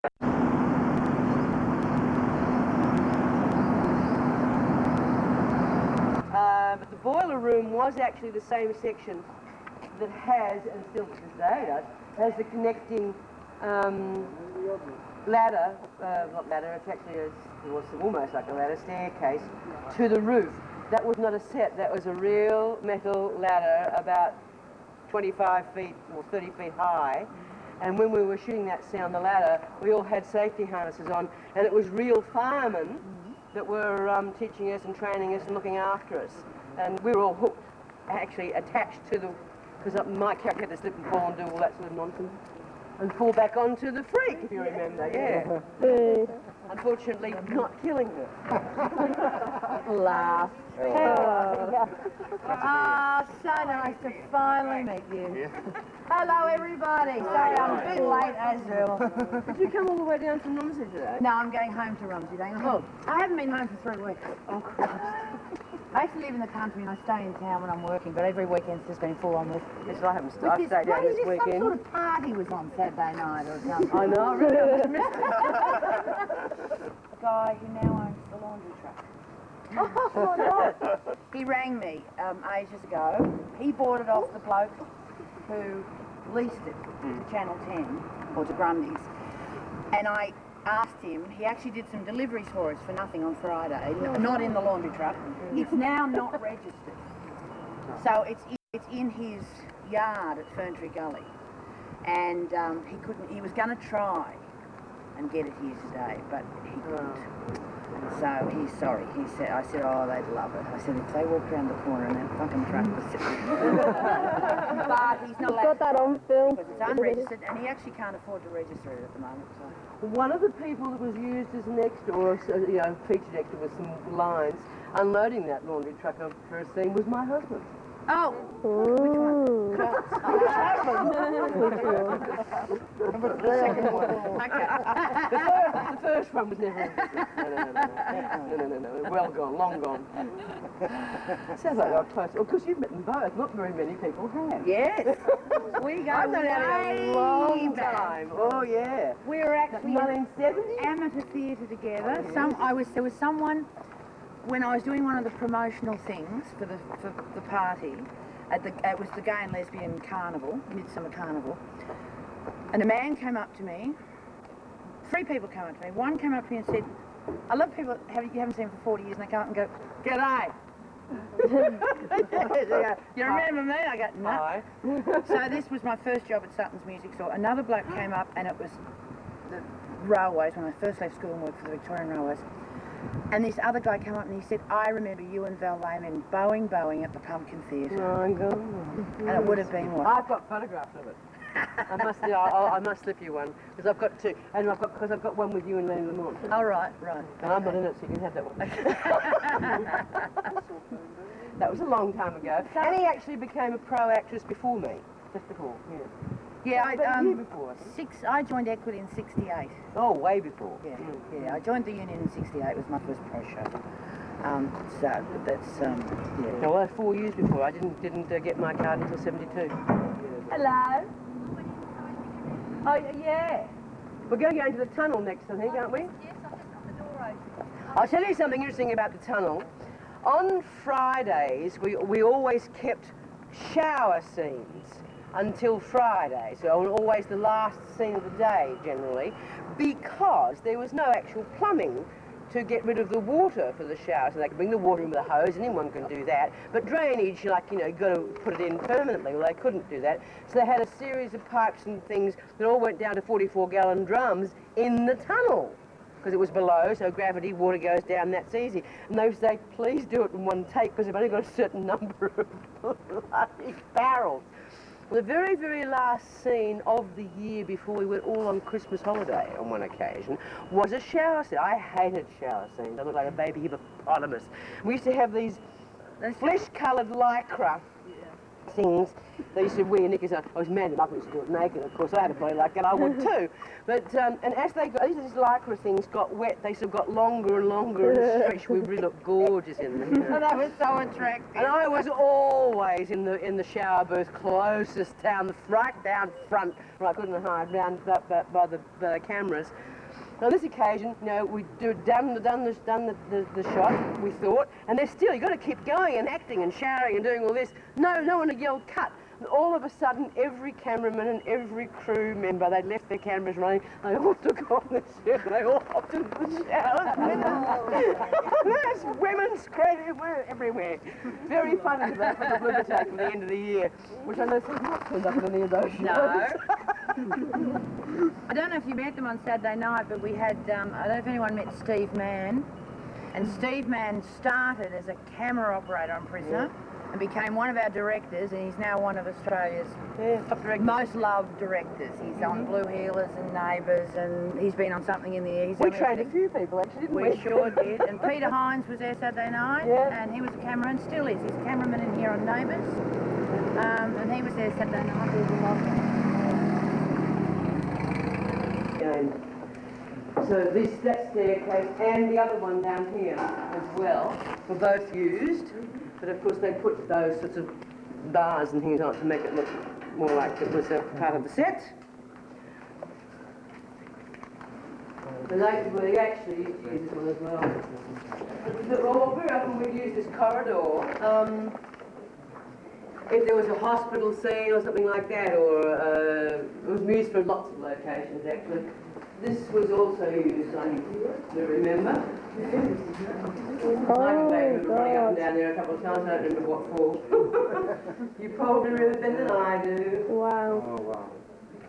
But the boiler room was actually the same section that has, and still to this day does, has the connecting ladder, not ladder, it's actually almost like a ladder, staircase to the roof. That was not a set, that was a real metal ladder about 25 feet or 30 feet high. And when we were shooting that scene on the ladder, we all had safety harnesses on, and it was real firemen that were teaching us and training us and looking after us. And we were all hooked, actually attached to the, because my character had to slip and fall and do all that sort of nonsense. And fall back onto the freak, if you remember, yeah. Unfortunately, not killing her. Laugh. Ah, so nice to finally meet you. Hello, everybody. Sorry, I'm a bit late as well. Did you come all the way down from Romsey today? No, I'm going home to Romsey. Oh, I haven't been home for 3 weeks. Oh, Christ. I used to live in the country and I stay in town when I'm working, but every weekend's just been full on with. Yes, I haven't I've stayed down this weekend. Some sort of party was on Saturday night or something. I know, really, I just missed it. A guy who now owns the laundry truck. Oh, no. He rang me ages ago. He bought it off the bloke who leased it to Channel 10 or to Grundy's. And I asked him, he actually did some deliveries for us for nothing on Friday, not in the laundry truck. It's now not registered. So it's in his yard at Ferntree Gully. And he was going to try and get it here today, but he couldn't. So he's sorry. I said, oh, they'd love it. I said, if they walked around the corner and that fucking truck was sitting but he's not allowed. Got that on film. Because it's unregistered, and he actually can't afford to register it at the moment. So. One of the people that was used as an extra, or featured extra with some lines, unloading that laundry truck for a scene was my husband. Oh, which one? The second one. Okay. The first one was never. No. Well gone, long gone. Sounds like you're close. Well, because you've met them both. Not very many people have. Yes. We go I've known Ellie a long back. time. Oh yeah. We were actually 1970. amateur theatre together. Oh, yes. There was someone when I was doing one of the promotional things for the party. It was the Gay and Lesbian Carnival, Midsummer Carnival, and a man came up to me. 3 people came up to me. One came up to me and said, "I love people you haven't seen for 40 years," and they come up and go, "G'day." You remember me? I go, "No." Hi. So this was my first job at Sutton's Music Store. Another bloke came up, and it was the railways, when I first left school and worked for the Victorian Railways. And this other guy came up and he said, "I remember you and Val Lehman bowing at the Pumpkin Theatre." Oh, God. And it would have been what? I've got photographs of it. I must slip you one, because I've got 2, and I've got one with you and Lenny Lamont. Oh, right. And I'm not in it, so you can have that one. That was a long time ago. And he actually became a pro actress before me, just before. Yeah, a year before. I joined Equity in '68. Oh, way before. Yeah. I joined the union in '68. It was my first pro show. So that's yeah. No, well, 4 years before. I didn't get my card until '72. Hello. Oh yeah. We're going to go into the tunnel next, I think, aren't we? Yes, I've just got the door open. I'll tell you something interesting about the tunnel. On Fridays, we always kept shower scenes until Friday, so always the last scene of the day, generally, because there was no actual plumbing to get rid of the water for the shower. So they could bring the water in with a hose, anyone can do that. But drainage, you've got to put it in permanently. Well, they couldn't do that. So they had a series of pipes and things that all went down to 44-gallon drums in the tunnel, because it was below, so gravity, water goes down, that's easy. And they say, please do it in one take, because they've only got a certain number of bloody barrels. The very, very last scene of the year before we went all on Christmas holiday on one occasion was a shower scene. I hated shower scenes. I looked like a baby hippopotamus. We used to have these flesh-coloured lycra things. They used to wear knickers. I was man enough to do it naked, of course. I had a body like that, I would too. But, and as they got, these lycra things got wet, they sort of got longer and longer and stretched. We really looked gorgeous in them. And that was so attractive. And I was always in the shower booth, closest down right down front, where I couldn't hide round by the cameras. On this occasion, you know, we done the shot, we thought, and they're still, you've got to keep going and acting and showering and doing all this. No one had yelled cut. And all of a sudden, every cameraman and every crew member, they'd left their cameras running, they all took off their shirt and they all hopped into the shower. There's women screaming everywhere. Very funny that for the blooper take for the end of the year, which I know has not turned up in any of those shows. No. I don't know if you met them on Saturday night, but we had, I don't know if anyone met Steve Mann. And Steve Mann started as a camera operator on Prisoner and became one of our directors, and he's now one of Australia's most loved directors. He's on Blue Heelers and Neighbours, and he's been on something in the east. We trained a few people, actually, didn't we? We sure did. And Peter Hines was there Saturday night, and he was a cameraman, still is. He's a cameraman in here on Neighbours. And he was there Saturday night. He was a So that staircase and the other one down here as well were both used, but of course they put those sorts of bars and things on to make it look more like it was a part of the set. They actually used to use this one as well. Well, very often we'd use this corridor. If there was a hospital scene or something like that, or it was used for lots of locations actually. This was also used, I do remember. Mike and David were running up and down there a couple of times, I don't remember what for. You probably remember better than I do. Wow. Oh, wow.